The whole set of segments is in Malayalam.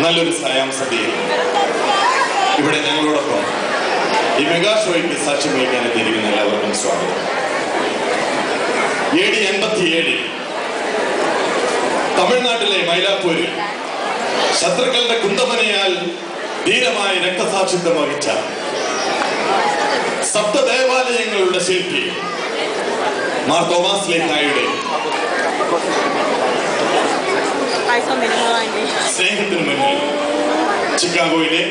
നല്ലൊരു സായാം സന്ധ്യയിൽ ഇവിടെ ഞങ്ങളോടൊപ്പം ഈ മെഗാ ഷോയ്ക്ക് സാക്ഷ്യം വഹിക്കാൻ എത്തിയിരിക്കുന്ന എല്ലാവർക്കും സ്വാഗതം. AD 87 തമിഴ്നാട്ടിലെ മൈലാപ്പൂരിൽ ശത്രുക്കളുടെ കുന്തമനയാൽ ധീരമായ രക്തസാക്ഷിത്വം വഹിച്ച സപ്തദേവാലയങ്ങളുടെ ശില്പി മാർ തോമസ് ശ്ലീഹായുടെ സ്നേഹത്തിന് മുന്നിൽ ചിക്കാഗോയിലെ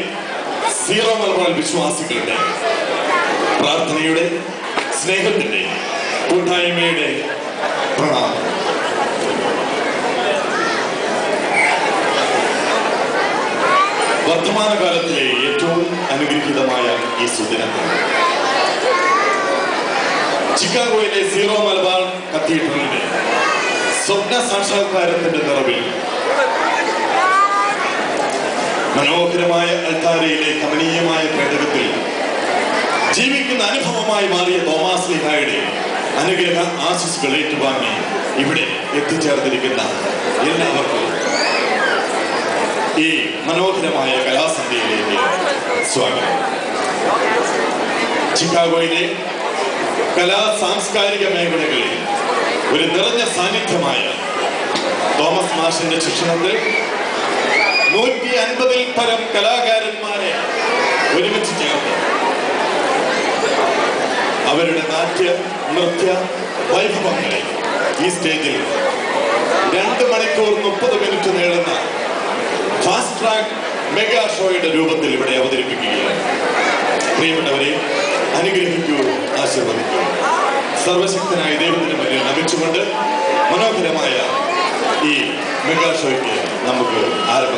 സീറോ മലബാർ വിശ്വാസികളുടെ പ്രാർത്ഥനയുടെ സ്നേഹത്തിന്റെ കൂട്ടായ്മയുടെ പ്രണാമം. വർത്തമാനകാലത്തിലെ ഏറ്റവും അനുഗ്രഹീതമായ ഈ സുദിനത്തിൽ ചിക്കാഗോയിലെ സീറോ മലബാർ കത്തീഡ്രലിന്റെ സ്വപ്ന സാക്ഷാത്കാരത്തിന്റെ നിറവിൽ മനോഹരമായ അൾത്താരയിലെ കമനീയമായ പേടകത്തിൽ ജീവിക്കുന്ന അനുഭവമായി മാറിയ തോമസ് ശ്ലീഹായുടെ അനുഗ്രഹ ആശിസ്സുകൾ ഏറ്റുവാങ്ങി ഇവിടെ എത്തിച്ചേർന്നിരിക്കുന്ന എല്ലാവർക്കും ഈ മനോഹരമായ കലാസന്ധ്യയിലേക്ക് സ്വാഗതം. ചിക്കാഗോയിലെ കലാ സാംസ്കാരിക മേഖലകളിൽ ഒരു നിറഞ്ഞ സാന്നിധ്യമായ തോമസ് മാഷിന്റെ ശിക്ഷണത്തിൽ 150-ൽ പരം കലാകാരന്മാരെ ഒരുമിച്ച് ചേർത്ത് അവരുടെ നാട്യ നൃത്യ വൈഭവങ്ങളെ ഈ സ്റ്റേജിൽ 2 മണിക്കൂർ 30 മിനിറ്റ് നീളുന്ന ഫാസ്റ്റ് ട്രാക്ക് മെഗാ ഷോയുടെ രൂപത്തിൽ ഇവിടെ അവതരിപ്പിക്കുകയാണ്. പ്രിയപ്പെട്ടവരെ, അനുഗ്രഹിക്കൂ, ആശീർവദിക്കൂ. സർവശക്തനായ ദൈവത്തിന് മുന്നിൽ നമിച്ചുകൊണ്ട് മനോഹരമായ ഈ മെഗാ ഷോയ്ക്ക് നമുക്ക് ആരംഭം.